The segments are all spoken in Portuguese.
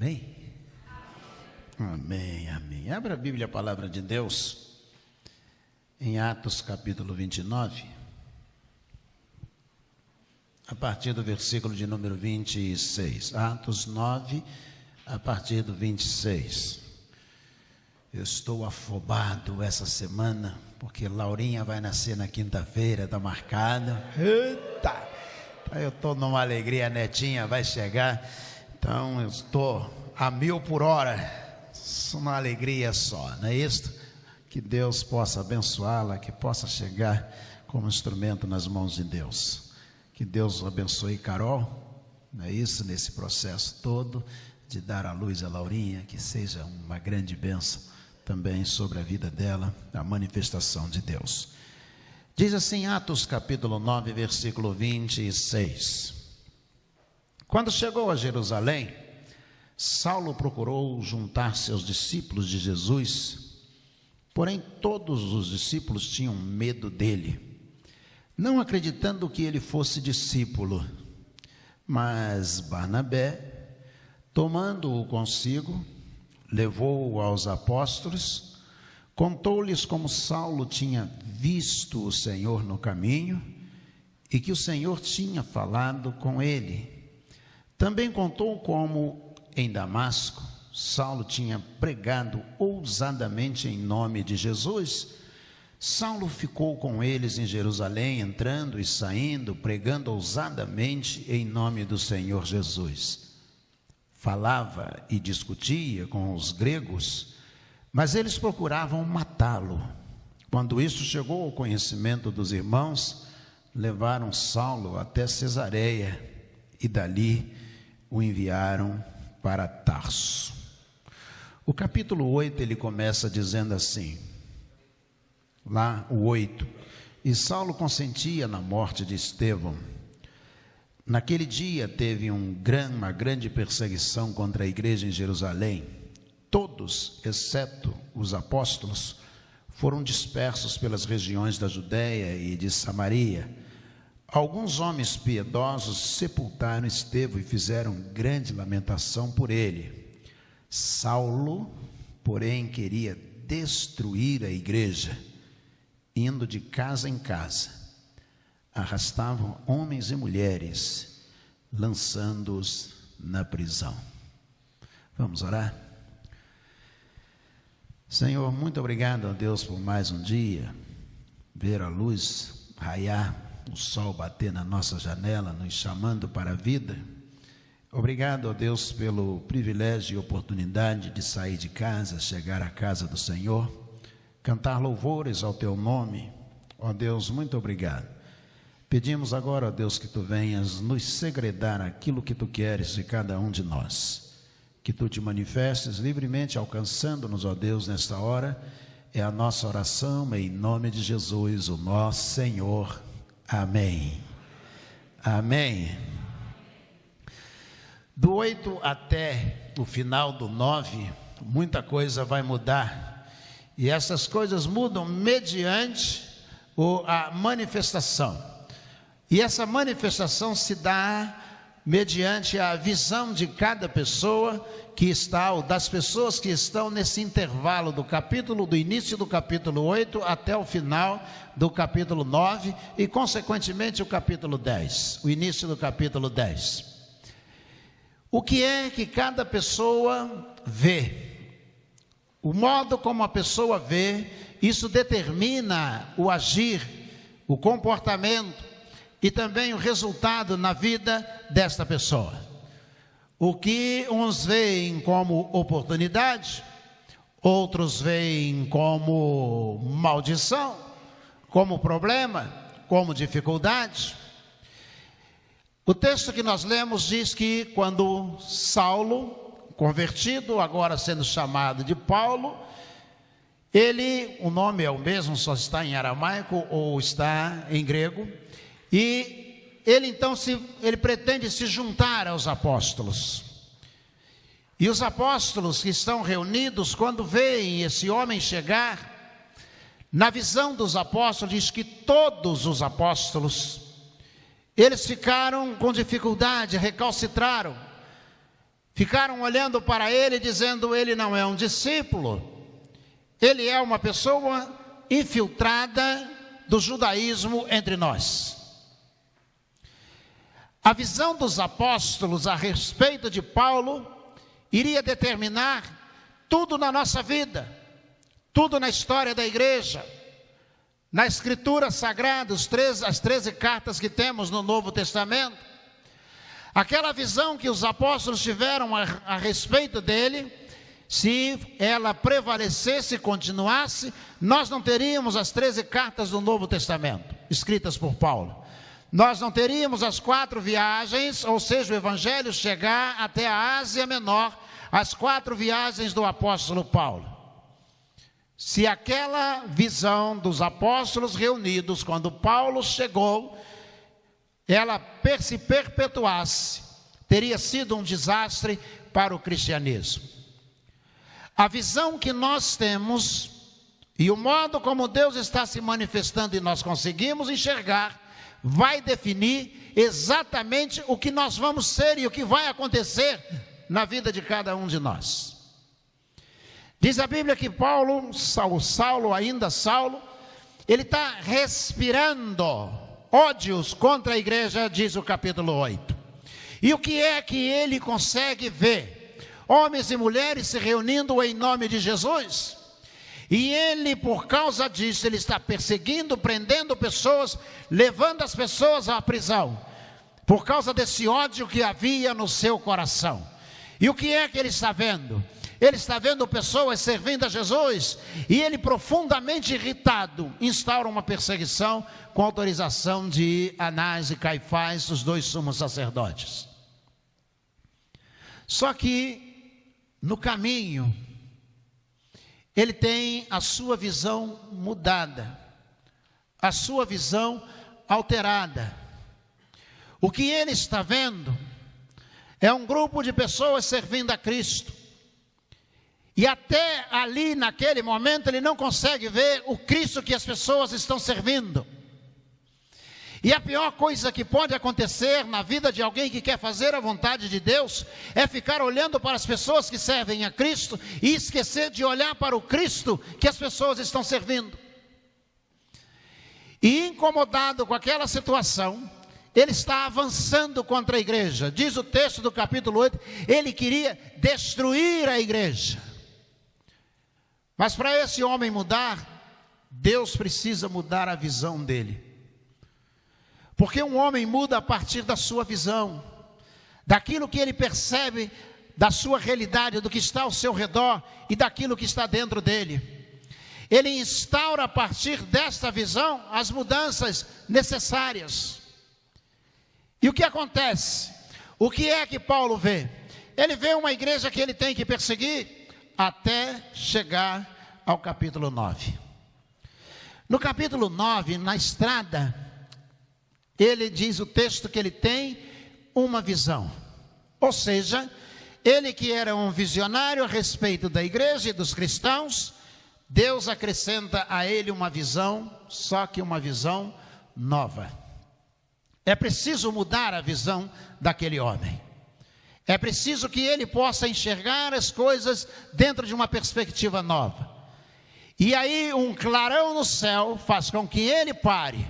Amém? Amém, amém. Abra a Bíblia, a palavra de Deus, em Atos capítulo 29, a partir do versículo de número 26. Atos 9, a partir do 26. Eu estou afobado essa semana, porque Laurinha vai nascer na quinta-feira, está marcada. Eita! Eu estou numa alegria, a netinha vai chegar, então eu estou a 1000 por hora. Uma alegria só, não é isso? Que Deus possa abençoá-la, que possa chegar como instrumento nas mãos de Deus. Que Deus abençoe Carol, não é isso? Nesse processo todo de dar à luz a Laurinha, que seja uma grande bênção também sobre a vida dela, a manifestação de Deus. Diz assim, Atos capítulo 9, versículo 26. Quando chegou a Jerusalém, Saulo procurou juntar seus discípulos de Jesus, porém todos os discípulos tinham medo dele, não acreditando que ele fosse discípulo. Mas Barnabé, tomando-o consigo, levou-o aos apóstolos, contou-lhes como Saulo tinha visto o Senhor no caminho e que o Senhor tinha falado com ele. Também contou como em Damasco, Saulo tinha pregado ousadamente em nome de Jesus. Saulo ficou com eles em Jerusalém, entrando e saindo, pregando ousadamente em nome do Senhor Jesus. Falava e discutia com os gregos, mas eles procuravam matá-lo. Quando isso chegou ao conhecimento dos irmãos, levaram Saulo até Cesareia e dali o enviaram para Tarso. O capítulo 8 ele começa dizendo assim, lá o 8, e Saulo consentia na morte de Estevão. Naquele dia teve uma grande perseguição contra a igreja em Jerusalém. Todos, exceto os apóstolos, foram dispersos pelas regiões da Judéia e de Samaria. Alguns homens piedosos sepultaram Estevão e fizeram grande lamentação por ele. Saulo, porém, queria destruir a igreja, indo de casa em casa, arrastavam homens e mulheres, lançando-os na prisão. Vamos orar? Senhor, muito obrigado a Deus por mais um dia, ver a luz raiar, o sol bater na nossa janela, nos chamando para a vida. Obrigado a Deus pelo privilégio e oportunidade de sair de casa, chegar à casa do Senhor, cantar louvores ao teu nome. Ó Deus, muito obrigado. Pedimos agora, ó Deus, que tu venhas nos segredar aquilo que tu queres de cada um de nós, que tu te manifestes livremente, alcançando-nos, ó Deus, nesta hora. É a nossa oração em nome de Jesus, o nosso Senhor. Amém. Amém. Do 8 até o final do 9, muita coisa vai mudar. E essas coisas mudam mediante a manifestação. E essa manifestação se dá mediante a visão de cada pessoa que está, ou das pessoas que estão nesse intervalo do início do capítulo 8 até o final do capítulo 9 e consequentemente o capítulo 10, o início do capítulo 10. O que é que cada pessoa vê? O modo como a pessoa vê, isso determina o agir, o comportamento e também o resultado na vida desta pessoa. O que uns veem como oportunidade, outros veem como maldição, como problema, como dificuldade. O texto que nós lemos diz que quando Saulo, convertido, agora sendo chamado de Paulo, o nome é o mesmo, só está em aramaico ou está em grego, e ele então ele pretende se juntar aos apóstolos. E os apóstolos que estão reunidos, quando veem esse homem chegar, na visão dos apóstolos, diz que todos os apóstolos, eles ficaram com dificuldade, recalcitraram. Ficaram olhando para ele, dizendo: ele não é um discípulo, ele é uma pessoa infiltrada do judaísmo entre nós. A visão dos apóstolos a respeito de Paulo iria determinar tudo na nossa vida, tudo na história da igreja, na Escritura Sagrada, as 13 cartas que temos no Novo Testamento. Aquela visão que os apóstolos tiveram a respeito dele, se ela prevalecesse e continuasse, nós não teríamos as 13 cartas do Novo Testamento, escritas por Paulo. Nós não teríamos as 4 viagens, ou seja, o Evangelho chegar até a Ásia Menor, as 4 viagens do apóstolo Paulo. Se aquela visão dos apóstolos reunidos, quando Paulo chegou, ela se perpetuasse, teria sido um desastre para o cristianismo. A visão que nós temos e o modo como Deus está se manifestando e nós conseguimos enxergar, vai definir exatamente o que nós vamos ser e o que vai acontecer na vida de cada um de nós. Diz a Bíblia que Saulo, ele está respirando ódios contra a igreja, diz o capítulo 8. E o que é que ele consegue ver? Homens e mulheres se reunindo em nome de Jesus. E ele, por causa disso, ele está perseguindo, prendendo pessoas, levando as pessoas à prisão, por causa desse ódio que havia no seu coração. E o que é que ele está vendo? Ele está vendo pessoas servindo a Jesus, e ele, profundamente irritado, instaura uma perseguição com autorização de Anás e Caifás, os 2 sumos sacerdotes. Só que no caminho ele tem a sua visão mudada, a sua visão alterada. O que ele está vendo é um grupo de pessoas servindo a Cristo. E até ali, naquele momento, ele não consegue ver o Cristo que as pessoas estão servindo. E a pior coisa que pode acontecer na vida de alguém que quer fazer a vontade de Deus é ficar olhando para as pessoas que servem a Cristo e esquecer de olhar para o Cristo que as pessoas estão servindo. E incomodado com aquela situação, ele está avançando contra a igreja. Diz o texto do capítulo 8, ele queria destruir a igreja. Mas para esse homem mudar, Deus precisa mudar a visão dele. Porque um homem muda a partir da sua visão, daquilo que ele percebe, da sua realidade, do que está ao seu redor e daquilo que está dentro dele. Ele instaura a partir desta visão as mudanças necessárias. E o que acontece? O que é que Paulo vê? Ele vê uma igreja que ele tem que perseguir até chegar ao capítulo 9. No capítulo 9, na estrada, ele diz o texto que ele tem uma visão. Ou seja, ele que era um visionário a respeito da igreja e dos cristãos, Deus acrescenta a ele uma visão, só que uma visão nova. É preciso mudar a visão daquele homem. É preciso que ele possa enxergar as coisas dentro de uma perspectiva nova. E aí um clarão no céu faz com que ele pare.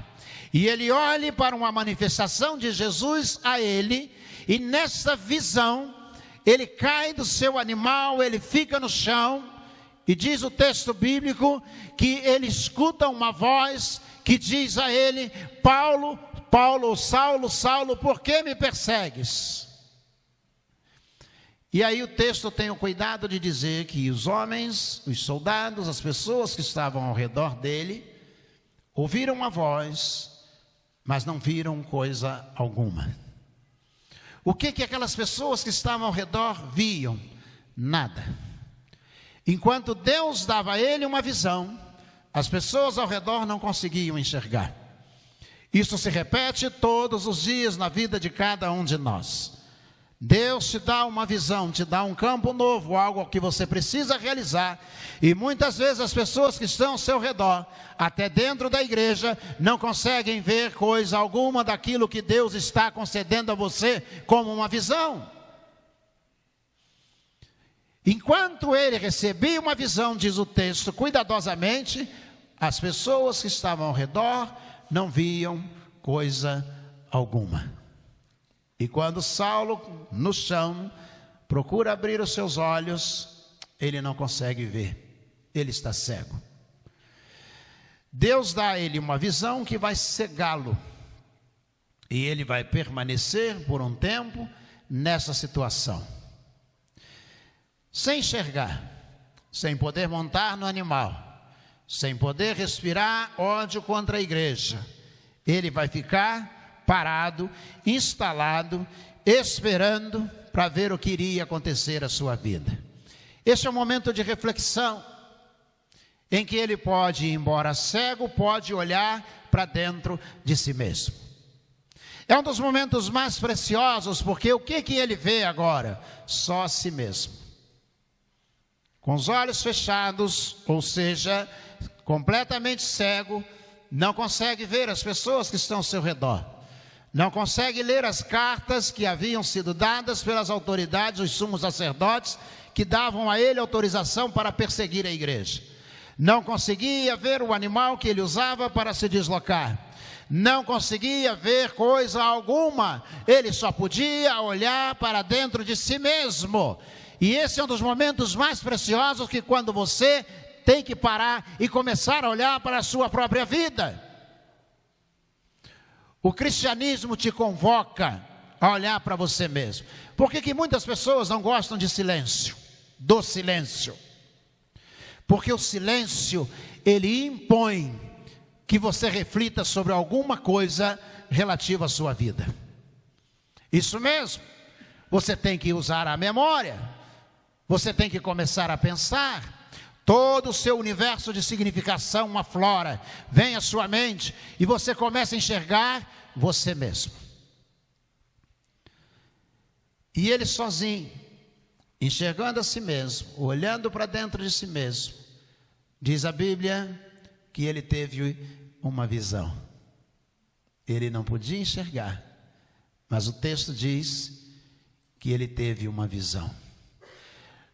E ele olhe para uma manifestação de Jesus a ele. E nessa visão, ele cai do seu animal, ele fica no chão. E diz o texto bíblico que ele escuta uma voz que diz a ele: Paulo, Paulo, Saulo, Saulo, por que me persegues? E aí o texto tem o cuidado de dizer que os homens, os soldados, as pessoas que estavam ao redor dele, ouviram uma voz, mas não viram coisa alguma. O que aquelas pessoas que estavam ao redor viam? Nada. Enquanto Deus dava a ele uma visão, as pessoas ao redor não conseguiam enxergar. Isso se repete todos os dias na vida de cada um de nós. Deus te dá uma visão, te dá um campo novo, algo que você precisa realizar. E muitas vezes as pessoas que estão ao seu redor, até dentro da igreja, não conseguem ver coisa alguma daquilo que Deus está concedendo a você como uma visão. Enquanto ele recebia uma visão, diz o texto, cuidadosamente, as pessoas que estavam ao redor não viam coisa alguma. E quando Saulo, no chão, procura abrir os seus olhos, ele não consegue ver, ele está cego. Deus dá a ele uma visão que vai cegá-lo, e ele vai permanecer por um tempo nessa situação, sem enxergar, sem poder montar no animal, sem poder respirar ódio contra a igreja. Ele vai ficar parado, instalado, esperando para ver o que iria acontecer à sua vida. Este é um momento de reflexão, em que ele pode, embora cego, pode olhar para dentro de si mesmo. É um dos momentos mais preciosos, porque o que ele vê agora? Só a si mesmo. Com os olhos fechados, ou seja, completamente cego, não consegue ver as pessoas que estão ao seu redor. Não consegue ler as cartas que haviam sido dadas pelas autoridades, os sumos sacerdotes, que davam a ele autorização para perseguir a igreja. Não conseguia ver o animal que ele usava para se deslocar. Não conseguia ver coisa alguma. Ele só podia olhar para dentro de si mesmo. E esse é um dos momentos mais preciosos, que quando você tem que parar e começar a olhar para a sua própria vida. O cristianismo te convoca a olhar para você mesmo. Por que muitas pessoas não gostam de silêncio? Do silêncio. Porque o silêncio, ele impõe que você reflita sobre alguma coisa relativa à sua vida. Isso mesmo. Você tem que usar a memória. Você tem que começar a pensar. Todo o seu universo de significação aflora, vem à sua mente, e você começa a enxergar você mesmo. E ele sozinho, enxergando a si mesmo, olhando para dentro de si mesmo, diz a Bíblia que ele teve uma visão. Ele não podia enxergar, mas o texto diz que ele teve uma visão.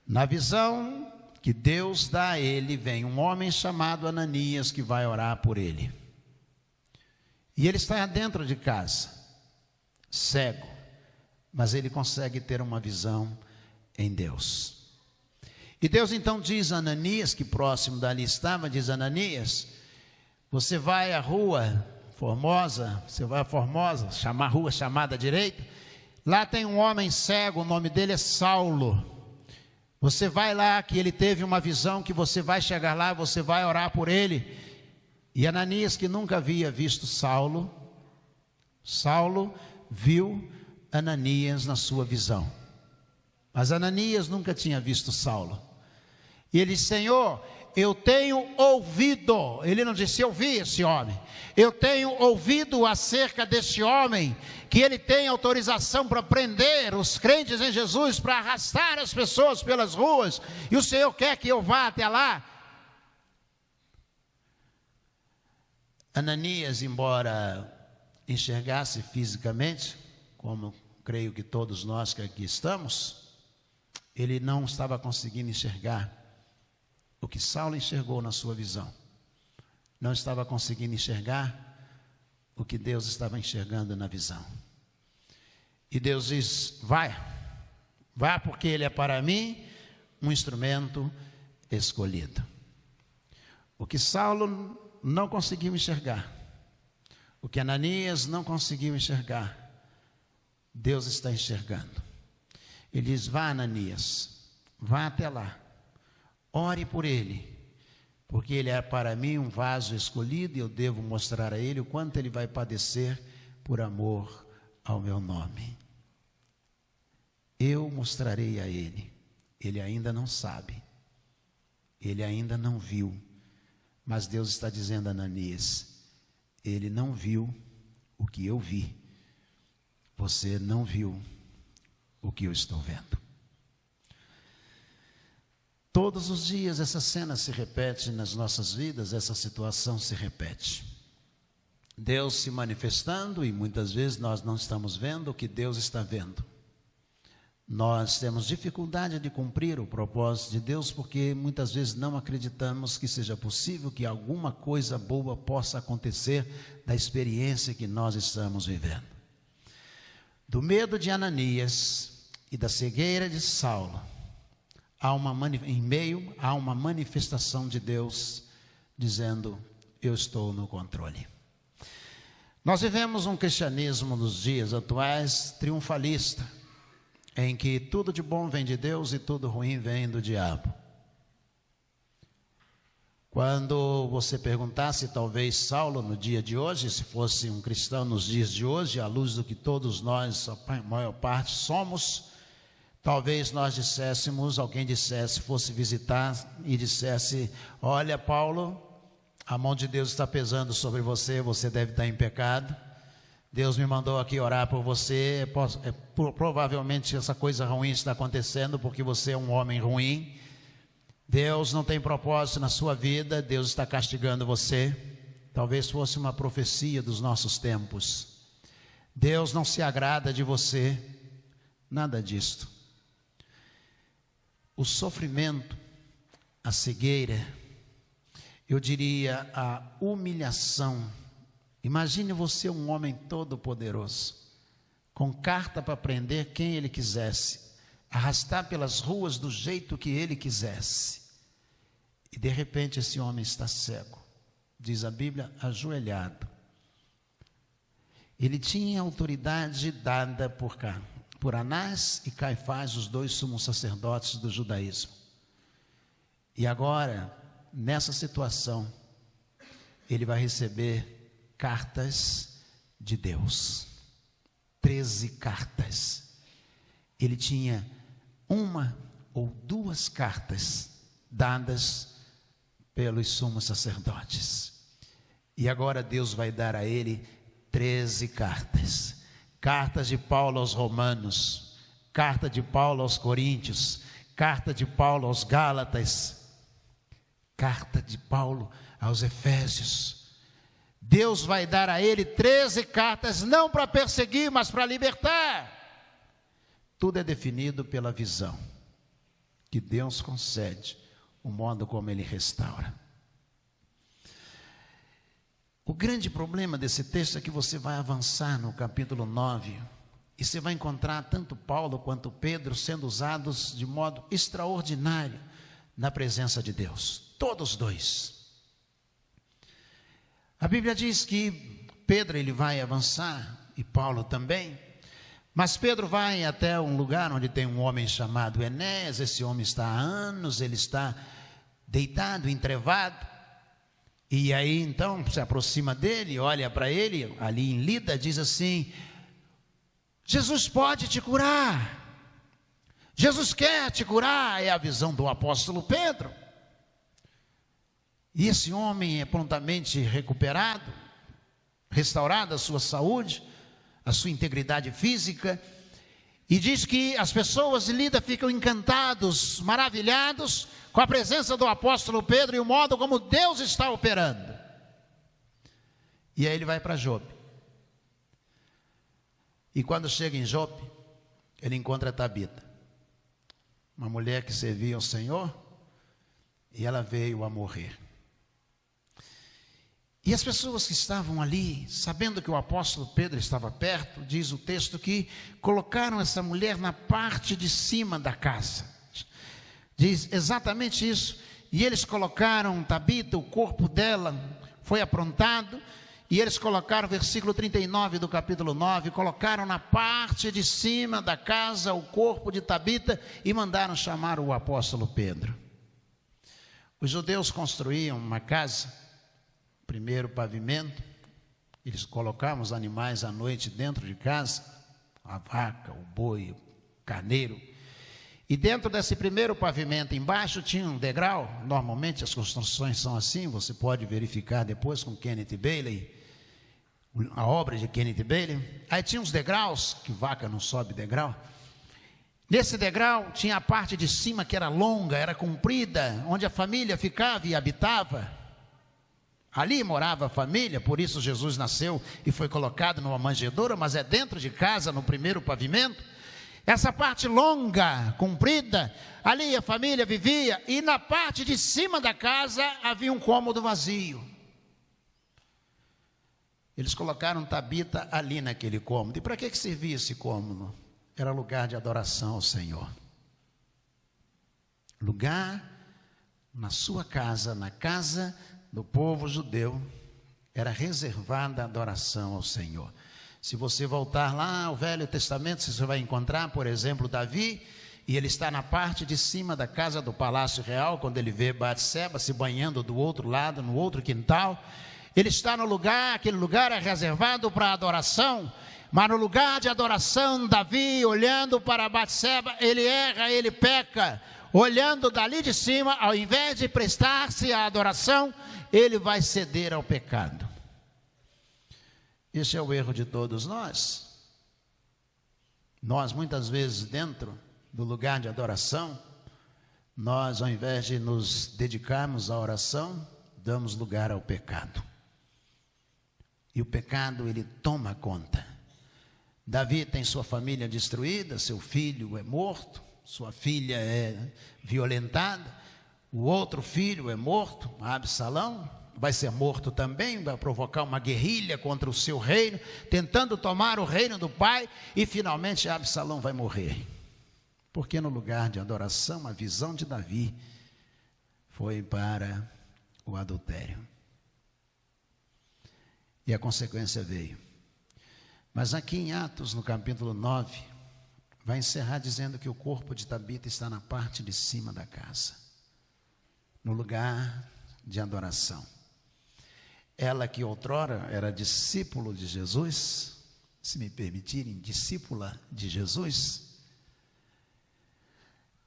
Na visão que Deus dá a ele, vem um homem chamado Ananias, que vai orar por ele. E ele está dentro de casa, cego, mas ele consegue ter uma visão em Deus. E Deus então diz a Ananias, que próximo dali estava, diz: Ananias, você vai à rua Formosa, você vai a Formosa, a rua chamada direita, lá tem um homem cego, o nome dele é Saulo. Você vai lá, que ele teve uma visão, que você vai chegar lá, você vai orar por ele. E Ananias, que nunca havia visto Saulo viu Ananias na sua visão. Mas Ananias nunca tinha visto Saulo. E ele disse: Senhor, eu tenho ouvido. Ele não disse: eu vi esse homem. Eu tenho ouvido acerca desse homem, que ele tem autorização para prender os crentes em Jesus, para arrastar as pessoas pelas ruas, e o Senhor quer que eu vá até lá. Ananias, embora enxergasse fisicamente, como creio que todos nós que aqui estamos, ele não estava conseguindo enxergar o que Saulo enxergou na sua visão. Não estava conseguindo enxergar o que Deus estava enxergando na visão. E Deus diz: vai, porque ele é para mim um instrumento escolhido. O que Saulo não conseguiu enxergar, o que Ananias não conseguiu enxergar, Deus está enxergando. Ele diz: vá, Ananias, vá até lá, ore por ele, porque ele é para mim um vaso escolhido, e eu devo mostrar a ele o quanto ele vai padecer por amor ao meu nome. Eu mostrarei a ele. Ele ainda não sabe, ele ainda não viu, mas Deus está dizendo a Ananias: ele não viu o que eu vi, você não viu o que eu estou vendo. Todos os dias essa cena se repete nas nossas vidas, essa situação se repete. Deus se manifestando, e muitas vezes nós não estamos vendo o que Deus está vendo. Nós temos dificuldade de cumprir o propósito de Deus porque muitas vezes não acreditamos que seja possível que alguma coisa boa possa acontecer da experiência que nós estamos vivendo. Do medo de Ananias e da cegueira de Saulo, em meio a uma manifestação de Deus dizendo: eu estou no controle. Nós vivemos um cristianismo nos dias atuais triunfalista, em que tudo de bom vem de Deus e tudo ruim vem do diabo. Quando você perguntasse, talvez Saulo no dia de hoje, se fosse um cristão nos dias de hoje, à luz do que todos nós, a maior parte, somos, talvez nós disséssemos, alguém dissesse, fosse visitar e dissesse: olha, Paulo, a mão de Deus está pesando sobre você, você deve estar em pecado. Deus me mandou aqui orar por você, provavelmente essa coisa ruim está acontecendo porque você é um homem ruim. Deus não tem propósito na sua vida, Deus está castigando você. Talvez fosse uma profecia dos nossos tempos. Deus não se agrada de você, nada disto. O sofrimento, a cegueira, eu diria a humilhação. Imagine você um homem todo poderoso, com carta para prender quem ele quisesse, arrastar pelas ruas do jeito que ele quisesse, e de repente esse homem está cego, diz a Bíblia, ajoelhado. Ele tinha autoridade dada por Anás e Caifás, os dois sumos sacerdotes do judaísmo, e agora, nessa situação, ele vai receber cartas de Deus, 13 cartas. Ele tinha uma ou duas cartas dadas pelos sumos sacerdotes, e agora Deus vai dar a ele 13 cartas. Cartas de Paulo aos Romanos, carta de Paulo aos Coríntios, carta de Paulo aos Gálatas, carta de Paulo aos Efésios. Deus vai dar a ele 13 cartas, não para perseguir, mas para libertar. Tudo é definido pela visão que Deus concede, o modo como Ele restaura. O grande problema desse texto é que você vai avançar no capítulo 9, e você vai encontrar tanto Paulo quanto Pedro sendo usados de modo extraordinário na presença de Deus, todos dois. A Bíblia diz que Pedro ele vai avançar, e Paulo também, mas Pedro vai até um lugar onde tem um homem chamado Enéas. Esse homem está há anos, ele está deitado, entrevado, e aí então se aproxima dele, olha para ele, ali em Lida, diz assim: Jesus pode te curar, Jesus quer te curar. É a visão do apóstolo Pedro. E esse homem é prontamente recuperado, restaurada a sua saúde, a sua integridade física, e diz que as pessoas de Lida ficam encantados, maravilhados com a presença do apóstolo Pedro e o modo como Deus está operando. E aí ele vai para Jope. E quando chega em Jope, ele encontra Tabita, uma mulher que servia ao Senhor, e ela veio a morrer. E as pessoas que estavam ali, sabendo que o apóstolo Pedro estava perto, diz o texto que colocaram essa mulher na parte de cima da casa. Diz exatamente isso. E eles colocaram Tabita, o corpo dela foi aprontado, e eles colocaram, versículo 39 do capítulo 9, colocaram na parte de cima da casa o corpo de Tabita e mandaram chamar o apóstolo Pedro. Os judeus construíam uma casa, primeiro pavimento, eles colocavam os animais à noite dentro de casa, a vaca, o boi, o carneiro, e dentro desse primeiro pavimento, embaixo tinha um degrau. Normalmente as construções são assim, você pode verificar depois com Kenneth Bailey, a obra de Kenneth Bailey. Aí tinha uns degraus, que vaca não sobe degrau. Nesse degrau tinha a parte de cima que era longa, era comprida, onde a família ficava e habitava. Ali morava a família, por isso Jesus nasceu e foi colocado numa manjedoura, mas é dentro de casa, no primeiro pavimento. Essa parte longa, comprida, ali a família vivia, e na parte de cima da casa havia um cômodo vazio. Eles colocaram Tabita ali naquele cômodo. E para que servia esse cômodo? Era lugar de adoração ao Senhor. Lugar na sua casa, na casa do povo judeu, era reservada a adoração ao Senhor. Se você voltar lá ao Velho Testamento, você vai encontrar, por exemplo, Davi, e ele está na parte de cima da casa do Palácio Real, quando ele vê Batseba se banhando do outro lado, no outro quintal. Ele está no lugar, aquele lugar é reservado para adoração, mas no lugar de adoração, Davi, olhando para Batseba, ele erra, ele peca. Olhando dali de cima, ao invés de prestar-se à adoração, ele vai ceder ao pecado. Esse é o erro de todos nós. Nós, muitas vezes, dentro do lugar de adoração, nós, ao invés de nos dedicarmos à oração, damos lugar ao pecado. E o pecado, ele toma conta. Davi tem sua família destruída, seu filho é morto, sua filha é violentada, o outro filho é morto, Absalão, vai ser morto também, vai provocar uma guerrilha contra o seu reino, tentando tomar o reino do pai, e finalmente Absalão vai morrer. Porque no lugar de adoração, a visão de Davi foi para o adultério. E a consequência veio. Mas aqui em Atos, no capítulo 9, vai encerrar dizendo que o corpo de Tabita está na parte de cima da casa, no lugar de adoração. Ela que outrora era discípulo de Jesus, se me permitirem, discípula de Jesus,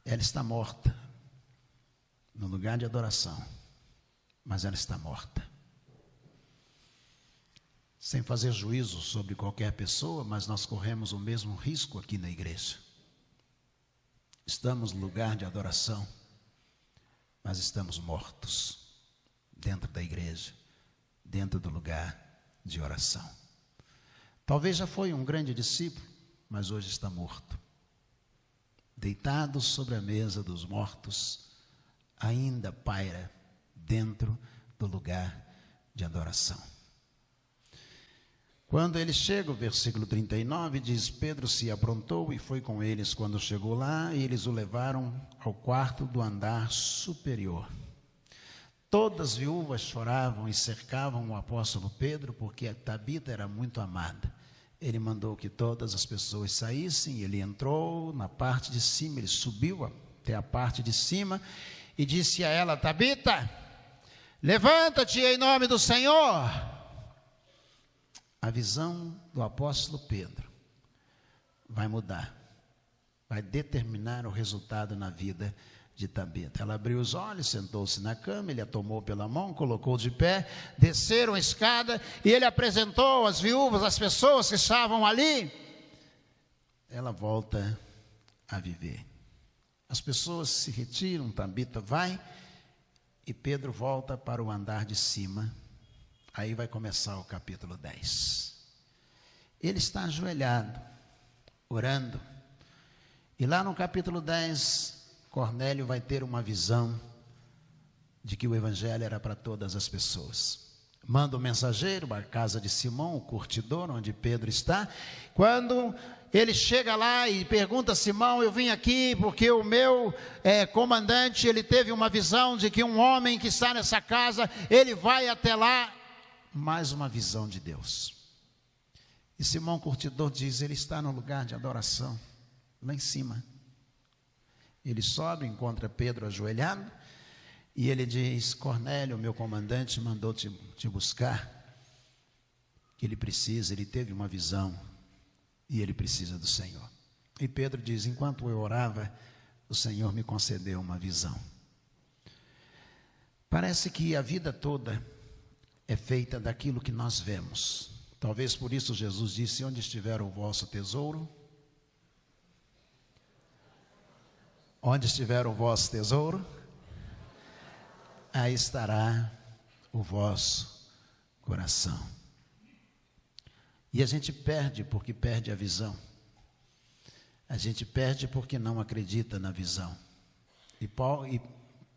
ela está morta no lugar de adoração, mas ela está morta. Sem fazer juízo sobre qualquer pessoa, mas nós corremos o mesmo risco aqui na igreja. Estamos no lugar de adoração, mas estamos mortos dentro da igreja, dentro do lugar de oração. Talvez já foi um grande discípulo, mas hoje está morto. Deitado sobre a mesa dos mortos, ainda paira dentro do lugar de adoração. Quando ele chega, o versículo 39 diz: Pedro se aprontou e foi com eles. Quando chegou lá, eles o levaram ao quarto do andar superior. Todas as viúvas choravam e cercavam o apóstolo Pedro, porque a Tabita era muito amada. Ele mandou que todas as pessoas saíssem, ele entrou na parte de cima, ele subiu até a parte de cima e disse a ela: Tabita, levanta-te em nome do Senhor. A visão do apóstolo Pedro vai mudar, vai determinar o resultado na vida de Tabita. Ela abriu os olhos, sentou-se na cama, ele a tomou pela mão, colocou de pé, desceram a escada e ele apresentou as viúvas, as pessoas que estavam ali. Ela volta a viver. As pessoas se retiram, Tabita vai e Pedro volta para o andar de cima. Aí vai começar o capítulo 10. Ele está ajoelhado, orando. E lá no capítulo 10, Cornélio vai ter uma visão de que o evangelho era para todas as pessoas. Manda o mensageiro para a casa de Simão, o curtidor, onde Pedro está. Quando ele chega lá e pergunta a Simão: eu vim aqui porque o meu comandante, ele teve uma visão de que um homem que está nessa casa, ele vai até lá. Mais uma visão de Deus. E Simão curtidor diz: ele está no lugar de adoração, lá em cima. Ele sobe, encontra Pedro ajoelhado, e ele diz: Cornélio, meu comandante, mandou te buscar, que ele precisa, ele teve uma visão, e ele precisa do Senhor. E Pedro diz: enquanto eu orava, o Senhor me concedeu uma visão. Parece que a vida toda é feita daquilo que nós vemos. Talvez por isso Jesus disse: onde estiver o vosso tesouro, onde estiver o vosso tesouro, aí estará o vosso coração. E a gente perde porque perde a visão. A gente perde porque não acredita na visão. E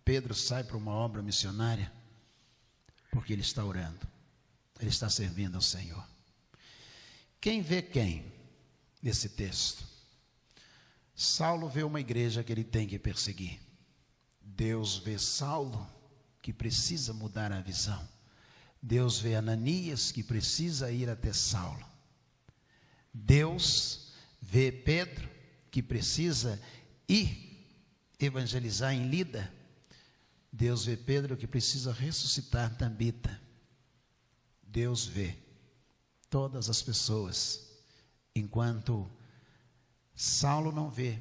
Pedro sai para uma obra missionária porque ele está orando. Ele está servindo ao Senhor. Quem vê quem nesse texto? Saulo vê uma igreja que ele tem que perseguir. Deus vê Saulo, que precisa mudar a visão. Deus vê Ananias, que precisa ir até Saulo. Deus vê Pedro, que precisa ir evangelizar em Lida. Deus vê Pedro, que precisa ressuscitar Tabita. Deus vê todas as pessoas, enquanto Saulo não vê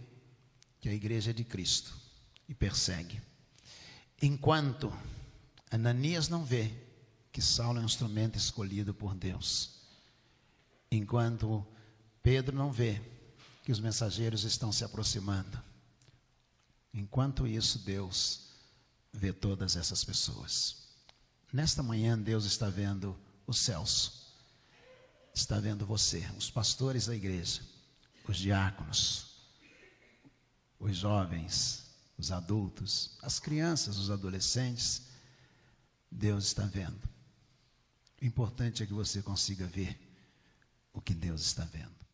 que a igreja é de Cristo e persegue. Enquanto Ananias não vê que Saulo é um instrumento escolhido por Deus. Enquanto Pedro não vê que os mensageiros estão se aproximando. Enquanto isso, Deus vê todas essas pessoas. Nesta manhã, Deus está vendo os céus. Está vendo você, os pastores da igreja, os diáconos, os jovens, os adultos, as crianças, os adolescentes. Deus está vendo. O importante é que você consiga ver o que Deus está vendo.